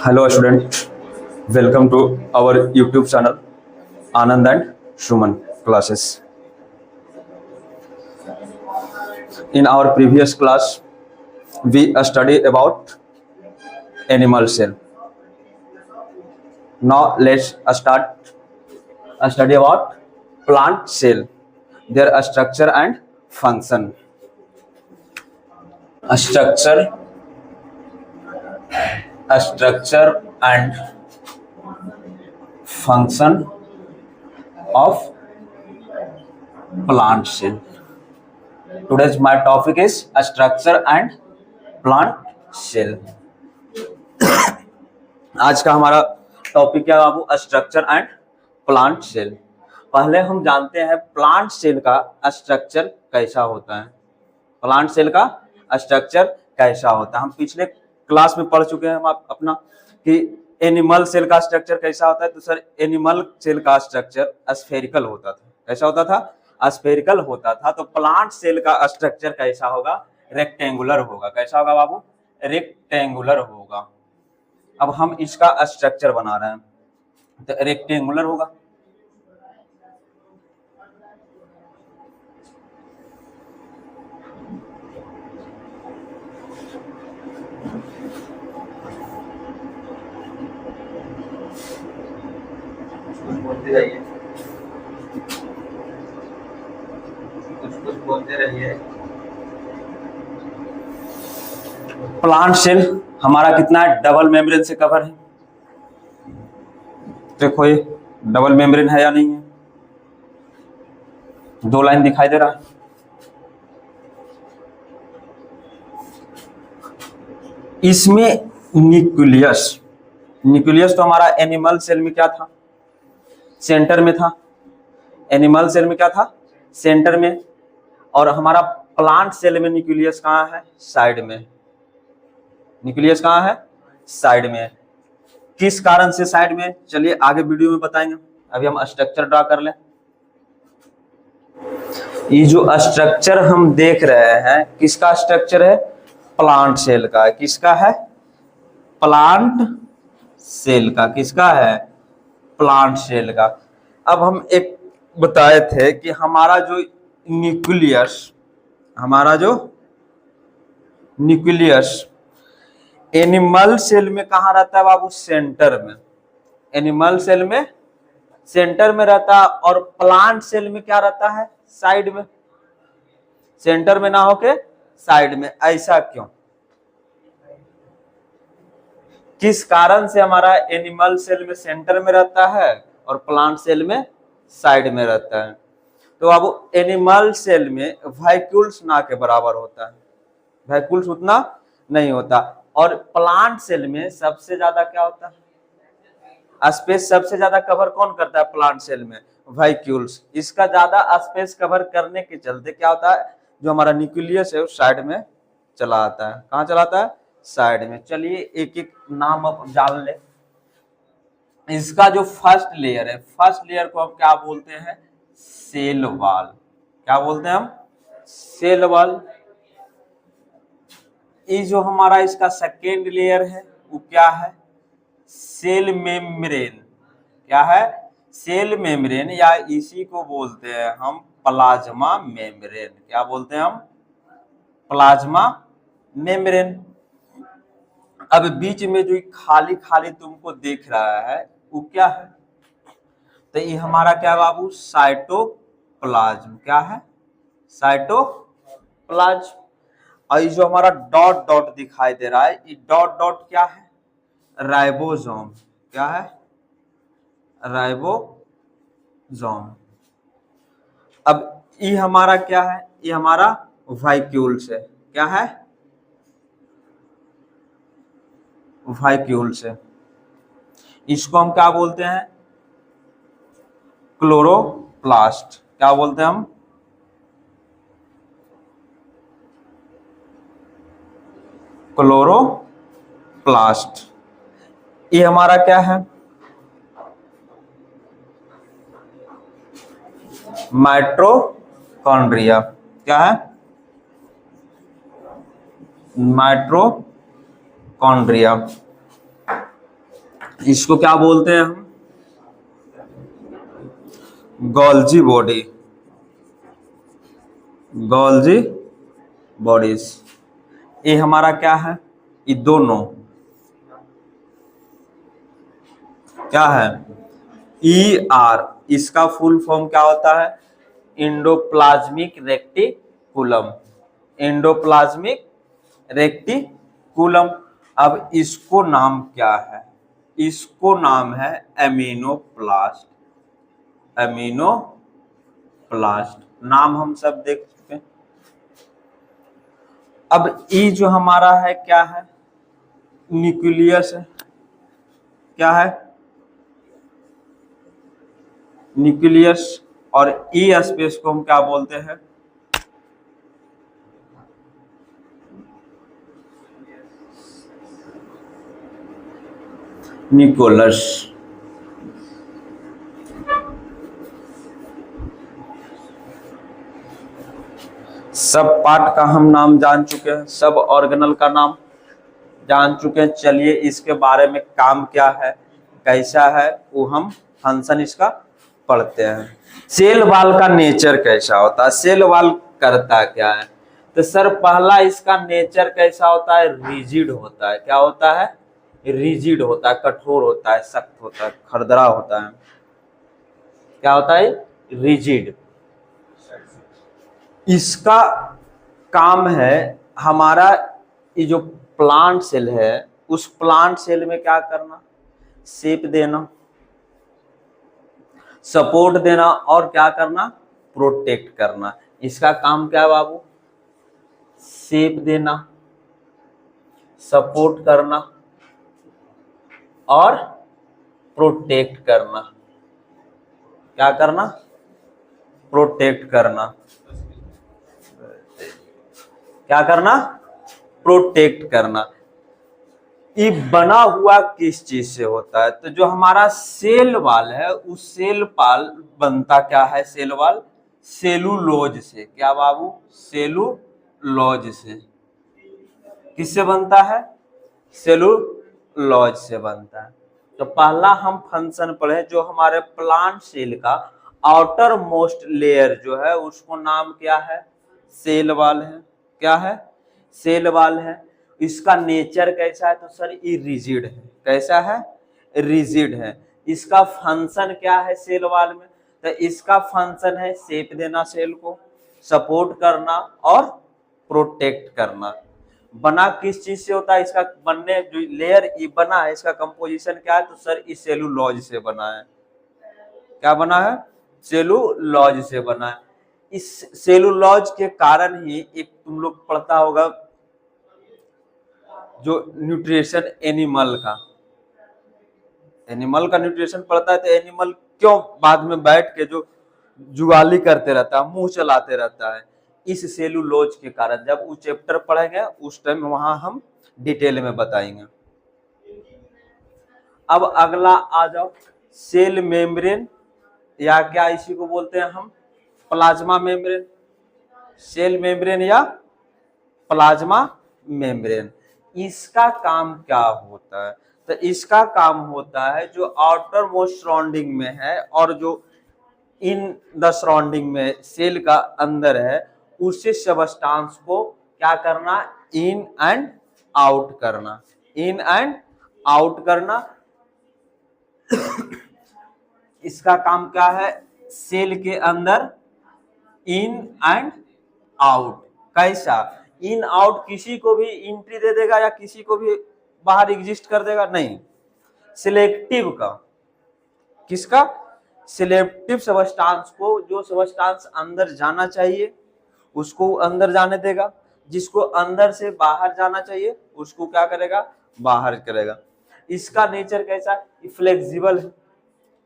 Hello student, welcome to our YouTube channel Anand and Shuman classes. In our previous class, we studied about animal cell. Now let's start a study about plant cell, their structure and function. Structure and function of plant cell. Today's my topic is structure and plant cell. आज का हमारा topic क्या बाबू? Structure and plant cell. पहले हम जानते हैं plant cell का स्ट्रक्चर कैसा होता है. प्लांट सेल का स्ट्रक्चर कैसा होता है हम पिछले क्लास में पढ़ चुके हैं हम अपना कि एनिमल सेल का स्ट्रक्चर कैसा होता है. तो सर एनिमल सेल का स्ट्रक्चर स्फेरिकल होता था. कैसा होता था? स्फेरिकल होता था. तो प्लांट सेल का स्ट्रक्चर कैसा होगा? रेक्टेंगुलर होगा. कैसा होगा बाबू? रेक्टेंगुलर होगा. अब हम इसका स्ट्रक्चर बना रहे हैं तो रेक्टेंगुलर होगा. कुछ बोलते रहिए. प्लांट सेल हमारा कितना है? डबल मेम्ब्रेन से कवर है. देखो ये डबल मेम्ब्रेन है या नहीं है? दो लाइन दिखाई दे रहा है. इसमें न्यूक्लियस तो हमारा एनिमल सेल में क्या था? सेंटर में था. एनिमल सेल में क्या था? सेंटर में. और हमारा प्लांट सेल में न्यूक्लियस कहाँ है? साइड में. न्यूक्लियस कहाँ है? साइड में. किस कारण से साइड में? चलिए आगे वीडियो में बताएंगे. अभी हम स्ट्रक्चर ड्रा कर लें. ये जो स्ट्रक्चर हम देख रहे हैं किसका स्ट्रक्चर है? प्लांट सेल का. किसका है? प्लांट सेल का. किसका है? प्लांट सेल का. अब हम एक बताए थे कि हमारा जो न्यूक्लियस एनिमल सेल में कहाँ रहता है बाबू? सेंटर में. एनिमल सेल में सेंटर में रहता है. और प्लांट सेल में क्या रहता है? साइड में. सेंटर में ना होके साइड में. ऐसा क्यों? किस कारण से हमारा एनिमल सेल में सेंटर में रहता है और प्लांट सेल में साइड में रहता है? तो अब एनिमल सेल में वैक्यूल्स ना के बराबर होता है. वैक्यूल्स उतना नहीं होता. और प्लांट सेल में सबसे ज्यादा क्या होता है? स्पेस सबसे ज्यादा कवर कौन करता है प्लांट सेल में? वैक्यूल्स. इसका ज्यादा स्पेस कवर करने के चलते क्या होता है? जो हमारा न्यूक्लियस है वो साइड में चला आता है. कहाँ चला आता है? साइड में. चलिए एक एक नाम अब जान ले. इसका जो फर्स्ट लेयर है, फर्स्ट लेयर को हम क्या बोलते हैं? Cell wall. क्या बोलते हैं हम? Cell wall. ये जो हमारा इसका सेकेंड लेयर है वो क्या है? Cell membrane. क्या है? Cell membrane. या इसी को बोलते हैं हम प्लाज्मा मेम्ब्रेन. क्या बोलते हैं हम? Plasma membrane. अब बीच में जो खाली खाली तुमको दिख रहा है वो क्या है? तो ये हमारा क्या बाबू? साइटोप्लाज्म. क्या है? साइटोप्लाज्म. और ये जो हमारा डॉट डॉट दिखाई दे रहा है ये डॉट डॉट क्या है? राइबोसोम. क्या है? राइबोसोम. अब ये हमारा क्या है? ये हमारा वैक्यूल्स है. क्या है? वैक्यूल्स है. इसको हम क्या बोलते हैं? क्लोरोप्लास्ट. क्या बोलते हैं हम? क्लोरोप्लास्ट. ये हमारा क्या है? माइटोकॉन्ड्रिया. क्या है? माइटोकॉन्ड्रिया. इसको क्या बोलते हैं हम? Golgi body, Golgi bodies. ये हमारा क्या है? ये दोनों क्या है? ER, इसका फुल फॉर्म क्या होता है? Endoplasmic reticulum, endoplasmic reticulum. अब इसको नाम क्या है? इसको नाम है एमिनोप्लास्ट, एमिनोप्लास्ट नाम हम सब देख चुके हैं। अब ये जो हमारा है क्या है? न्यूक्लियस है। क्या है? न्यूक्लियस। और ई स्पेस को हम क्या बोलते हैं? न्यूक्लियस। सब पार्ट का हम नाम जान चुके हैं, सब ऑर्गेनल का नाम जान चुके हैं। चलिए इसके बारे में काम क्या है, कैसा है, वो हम फंक्शन इसका पढ़ते हैं। सेल वॉल का नेचर कैसा होता है? सेल वॉल करता क्या है? तो सर पहला इसका नेचर कैसा होता है? रिजिड होता है। क्या होता है? रिजिड होता है, कठोर होता है, सख्त होता है, खरदरा होता है। क्या होता है? रिजिड। इसका काम है हमारा ये जो प्लांट सेल है, उस प्लांट सेल में क्या करना? शेप देना, सपोर्ट देना, और क्या करना? प्रोटेक्ट करना। इसका काम क्या है बाबू? शेप देना, सपोर्ट करना और प्रोटेक्ट करना। क्या करना? प्रोटेक्ट करना। क्या करना? प्रोटेक्ट करना। ये बना हुआ किस चीज से होता है? तो जो हमारा सेल वॉल है, उस सेल वॉल बनता क्या है? सेल वॉल सेलुलोज से। क्या बाबू? सेलुलोज से। किससे बनता है? सेलुलोज से बनता है। तो पहला हम फंक्शन पढ़े, जो हमारे प्लांट सेल का आउटर मोस्ट लेयर जो है, उसको नाम क्या है? सेल वॉल है। क्या है? सेल वॉल है। इसका नेचर कैसा है? तो सर ये रिजिड है। कैसा है? रिजिड है। इसका फंक्शन क्या है सेल वॉल में? तो इसका फंक्शन है शेप देना, सेल को सपोर्ट करना और प्रोटेक्ट करना। बना किस चीज से होता है? इसका बनने जो लेयर ये बना है, इसका कंपोजिशन क्या है? तो सर इस सेलुलोज से बना है। क्या बना है? सेलुलोज से बना है। इस सेलुलोज के कारण ही एक तुम लोग पढ़ता होगा जो न्यूट्रिशन एनिमल का, एनिमल का न्यूट्रिशन पढ़ता है। तो एनिमल क्यों बाद में बैठ के जो जुगाली करते रहता है, मुंह चलाते रहता है? इस सेलुलोज के कारण। जब वो चैप्टर पढ़ेंगे उस टाइम वहां हम डिटेल में बताएंगे। अब अगला आ जाओ, सेल मेम्ब्रेन, या क्या इसी को बोलते हैं हम? Plasma membrane. सेल मेम्ब्रेन या प्लाज्मा मेम्ब्रेन। इसका काम क्या होता है? तो इसका काम होता है जो आउटर मोस्ट सराउंडिंग में है और जो इन द सराउंडिंग में सेल का अंदर है, उसे सबस्टांस को क्या करना? इन एंड आउट करना। इन एंड आउट करना। इसका काम क्या है? सेल के अंदर इन एंड आउट। कैसा? इन आउट किसी को भी एंट्री दे देगा या किसी को भी बाहर एग्जिस्ट कर देगा? नहीं, सिलेक्टिव का। किसका? सिलेक्टिव सबस्टांस को। जो सबस्टांस अंदर जाना चाहिए उसको अंदर जाने देगा, जिसको अंदर से बाहर जाना चाहिए उसको क्या करेगा? बाहर करेगा। इसका नेचर कैसा? फ्लेक्सिबल है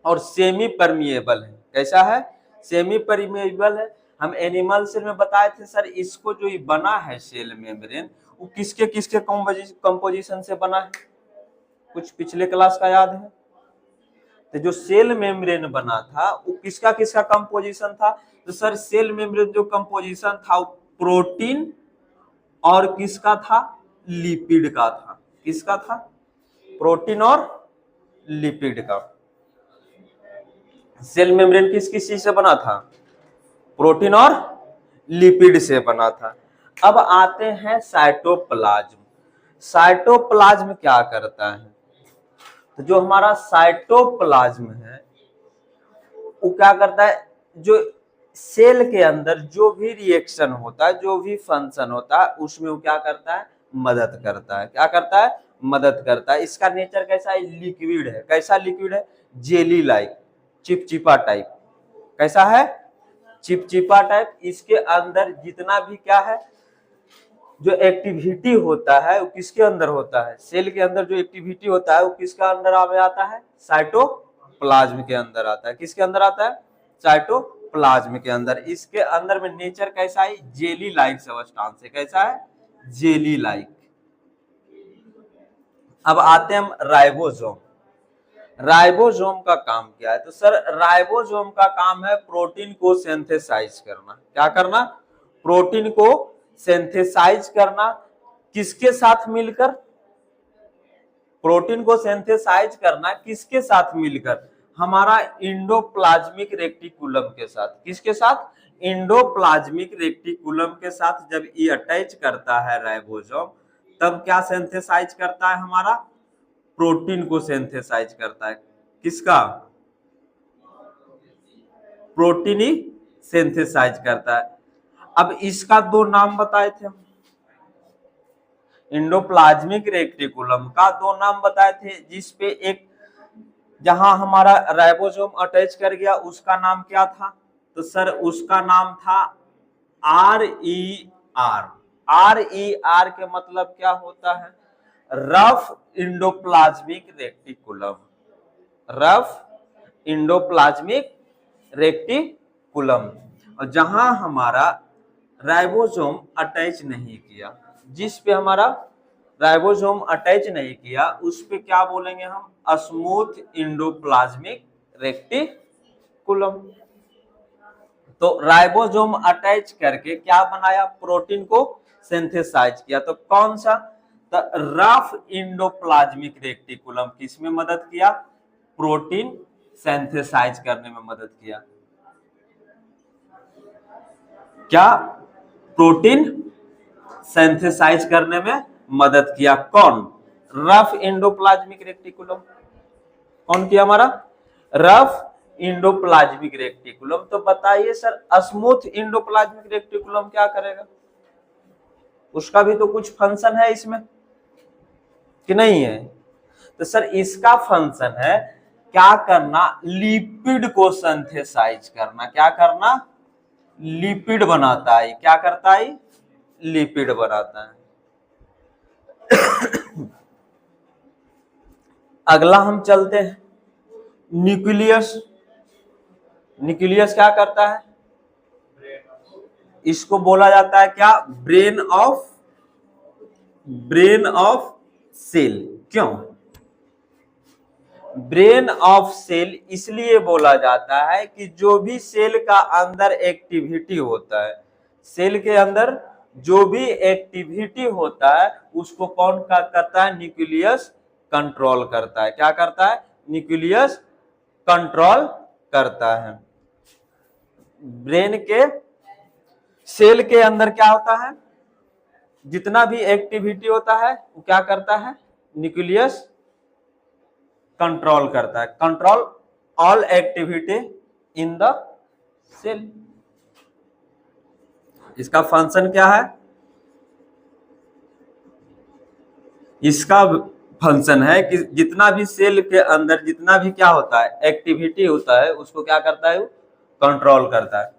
और सेमी परमिएबल है। कैसा है? सेमी परमिएबल है। हम एनिमल सेल में बताए थे सर, इसको जो बना है सेल मेम्ब्रेन, वो किसके किसके कंपोजिशन से बना है? कुछ पिछले क्लास का याद है? तो जो सेल मेम्ब्रेन बना था वो किसका किसका कंपोजिशन था? तो सर सेल मेम्ब्रेन जो कंपोजिशन था वो प्रोटीन और किसका था? लिपिड का था। किसका था? प्रोटीन और लिपिड का। सेल मेम्ब्रेन किस किस चीज से बना था? प्रोटीन और लिपिड से बना था। अब आते हैं साइटोप्लाज्म। साइटोप्लाज्म क्या करता है? तो जो हमारा साइटोप्लाज्म है वो क्या करता है, जो सेल के अंदर जो भी रिएक्शन होता है, जो भी फंक्शन होता है, उसमें वो क्या करता है? मदद करता है। क्या करता है? मदद करता है। इसका नेचर कैसा है? लिक्विड है। कैसा लिक्विड है? जेली लाइक, चिपचिपा टाइप। कैसा है? चिपचिपा टाइप। इसके अंदर जितना भी क्या है, जो एक्टिविटी होता है वो किसके अंदर होता है? सेल के अंदर जो एक्टिविटी होता है वो किसके अंदर आता है? साइटोप्लाज्म के अंदर आता है। किसके अंदर आता है? साइटोप्लाज्म के अंदर। इसके अंदर में नेचर कैसा है? जेली लाइक सब्सटेंस है। कैसा है? Jelly like. अब आते हैं हम राइबोसोम। राइबोसोम का काम क्या है? तो सर राइबोसोम का काम है प्रोटीन को सिंथेसाइज करना। क्या करना? प्रोटीन को सिंथेसाइज करना। किसके साथ मिलकर? प्रोटीन को सिंथेसाइज करना किसके साथ मिलकर? हमारा इंडोप्लाज्मिक रेक्टिकुलम के साथ। किसके साथ? इंडोप्लाज्मिक रेक्टिकुलम के साथ जब ये अटैच करता है राइबोसोम, तब क्या सिंथेसाइज करता है? हमारा प्रोटीन को सिंथेसाइज करता है। किसका? प्रोटीन ही सिंथेसाइज करता है। अब इसका दो नाम बताए थे हम, इंडोप्लाज्मिक रेक्टिकुलम का दो नाम बताए थे, जिसपे एक जहां हमारा राइबोसोम अटैच कर गया उसका नाम क्या था? तो सर उसका नाम था RER। RER के मतलब क्या होता है? Rough endoplasmic reticulum. Rough endoplasmic reticulum. और जहां हमारा राइबोसोम अटैच नहीं किया, जिस पे हमारा राइबोसोम अटैच नहीं किया, उस पे क्या बोलेंगे हम? Smooth endoplasmic reticulum. तो राइबोसोम अटैच करके क्या बनाया? प्रोटीन को सिंथेसाइज किया। तो कौन सा? तो रफ इंडोप्लाज्मिक रेक्टिकुलम किसमें मदद किया? प्रोटीन सिंथेसाइज करने में मदद किया। क्या? प्रोटीन सिंथेसाइज करने में मदद किया। कौन? Rough endoplasmic reticulum. कौन किया? हमारा रफ इंडोप्लाज्मिक रेक्टिकुलम। तो बताइए सर स्मूथ इंडोप्लाज्मिक रेक्टिकुलम क्या करेगा? उसका भी तो कुछ फंक्शन है इसमें कि नहीं है? तो सर इसका फंक्शन है क्या करना? लिपिड को सिंथेसाइज करना। क्या करना? लिपिड बनाता है। क्या करता है? लिपिड बनाता है। अगला हम चलते हैं न्यूक्लियस। न्यूक्लियस क्या करता है? इसको बोला जाता है क्या? Brain of cell. क्यों ब्रेन ऑफ सेल? इसलिए बोला जाता है कि जो भी सेल का अंदर एक्टिविटी होता है, सेल के अंदर जो भी एक्टिविटी होता है उसको कौन का करता है? न्यूक्लियस कंट्रोल करता है। क्या करता है? न्यूक्लियस कंट्रोल करता है। ब्रेन के सेल के अंदर क्या होता है? जितना भी एक्टिविटी होता है वो क्या करता है? न्यूक्लियस कंट्रोल करता है। Control all activity in the cell. इसका फंक्शन क्या है? इसका फंक्शन है कि जितना भी सेल के अंदर जितना भी क्या होता है, एक्टिविटी होता है, उसको क्या करता है? वो कंट्रोल करता है।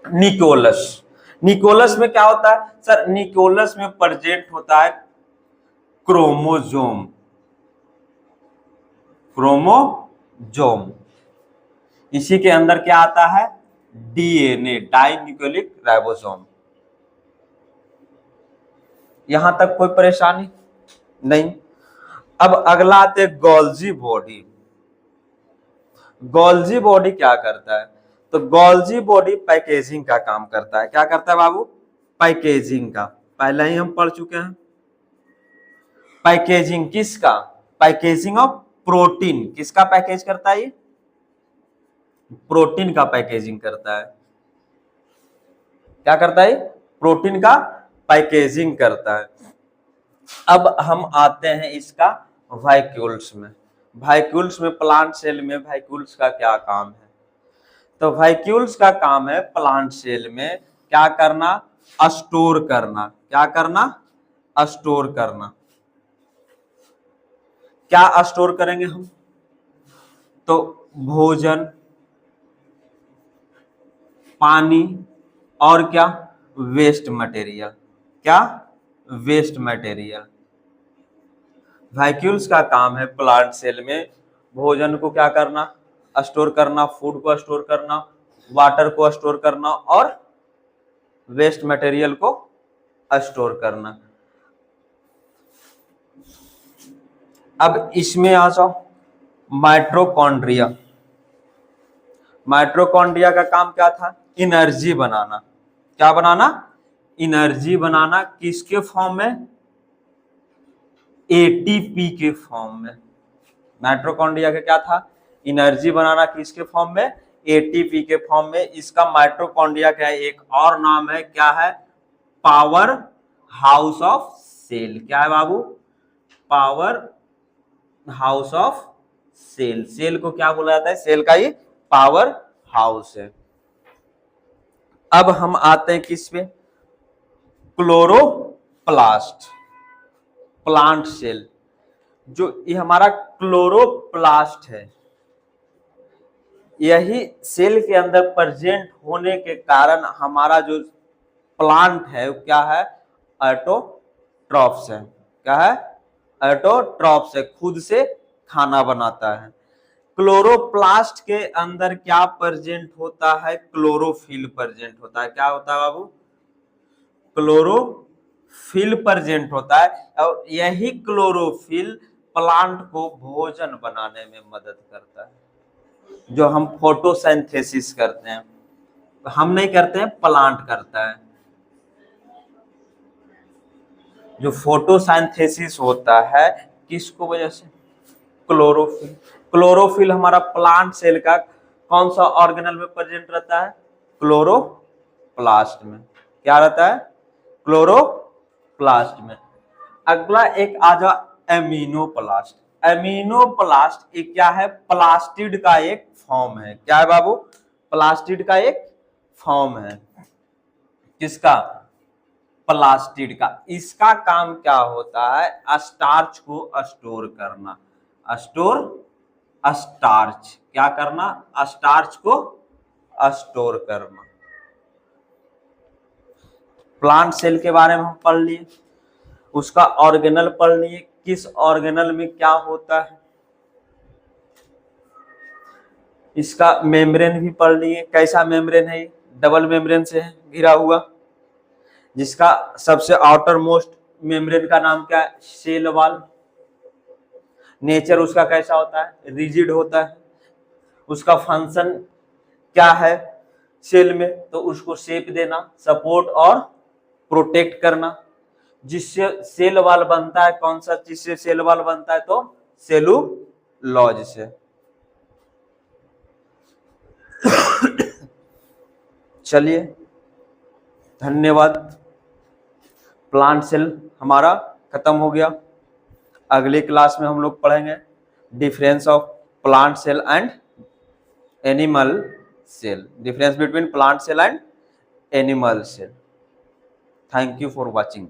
निकोलस। निकोलस में क्या होता है? सर निकोलस में प्रेजेंट होता है क्रोमोसोम। क्रोमोसोम। इसी के अंदर क्या आता है? DNA, di nucleic ribosome. यहां तक कोई परेशानी नहीं। अब अगला आते गोल्जी बॉडी। गोल्जी बॉडी क्या करता है? तो गोल्जी बॉडी पैकेजिंग का काम करता है। क्या करता है बाबू? पैकेजिंग का। पहले ही हम पढ़ चुके हैं। पैकेजिंग किसका? Packaging of protein. किसका पैकेज करता है ये? प्रोटीन का पैकेजिंग करता है। क्या करता है? प्रोटीन का पैकेजिंग करता है। अब हम आते हैं इसका वैक्यूल्स में। वैक्यूल्स में, प्लांट सेल में वैक्यूल्स का क्या काम है? तो वैक्यूल्स का काम है प्लांट सेल में क्या करना? स्टोर करना। क्या करना? स्टोर करना। क्या स्टोर करेंगे हम? तो भोजन, पानी और क्या? Waste material. क्या? Waste material. वैक्यूल्स का काम है प्लांट सेल में भोजन को क्या करना? स्टोर करना, फूड को स्टोर करना, वाटर को स्टोर करना और वेस्ट मटेरियल को स्टोर करना। अब इसमें आ जाओ माइटोकॉन्ड्रिया। माइटोकॉन्ड्रिया का काम क्या था? एनर्जी बनाना। क्या बनाना? एनर्जी बनाना। किसके फॉर्म में? एटीपी के फॉर्म में। माइटोकॉन्ड्रिया का क्या था? एनर्जी बनाना। किसके फॉर्म में? एटीपी के फॉर्म में। इसका माइटोकॉन्ड्रिया का एक और नाम है, क्या है? Powerhouse of cell. क्या है बाबू? Powerhouse of cell. Cell को क्या बोला जाता है? सेल का ये पावर हाउस है। अब हम आते हैं किस पे? क्लोरोप्लास्ट। प्लांट सेल, जो ये हमारा क्लोरोप्लास्ट है, यही सेल के अंदर प्रेजेंट होने के कारण हमारा जो प्लांट है वो क्या है? ऑटोट्रॉफ्स है। क्या है? ऑटोट्रॉफ्स है, खुद से खाना बनाता है। क्लोरोप्लास्ट के अंदर क्या प्रेजेंट होता है? क्लोरोफिल प्रेजेंट होता है। क्या होता है बाबू? क्लोरोफिल प्रेजेंट होता है और यही क्लोरोफिल प्लांट को भोजन बनाने में मदद करता है। जो हम फोटोसिंथेसिस करते हैं, हम नहीं करते हैं, प्लांट करता है। जो फोटोसिंथेसिस होता है किसको वजह से? क्लोरोफिल। क्लोरोफिल हमारा प्लांट सेल का कौन सा ऑर्गेनल में प्रेजेंट रहता है? क्लोरोप्लास्ट में। क्या रहता है? क्लोरोप्लास्ट में। अगला एक आ जाओ एमिनोप्लास्ट। एमिनोप्लास्ट एक क्या है? प्लास्टिड का एक फॉर्म है। क्या है बाबू? प्लास्टिड का एक फॉर्म है। किसका? प्लास्टिड का। इसका काम क्या होता है? स्टार्च को स्टोर करना। Store starch. क्या करना? स्टार्च को स्टोर करना। प्लांट सेल के बारे में हम पढ़ लिए, उसका ऑर्गेनल पढ़ लिए, किस ऑर्गेनल में क्या होता है, इसका मेम्ब्रेन भी पढ़ लिए। कैसा मेम्ब्रेन है? डबल मेम्ब्रेन से है घिरा हुआ, जिसका सबसे आउटर मोस्ट मेम्ब्रेन का नाम क्या है? Cell wall. नेचर उसका कैसा होता है? रिजिड होता है। उसका फंक्शन क्या है सेल में? तो उसको शेप देना, सपोर्ट और प्रोटेक्ट करना। जिससे सेल वॉल बनता है, कौन सा चीज से सेल वॉल बनता है? तो सेलुलोज से। चलिए, धन्यवाद। प्लांट सेल हमारा खत्म हो गया। अगली क्लास में हम लोग पढ़ेंगे difference of plant cell and animal cell, difference between plant cell and animal cell. Thank you for watching.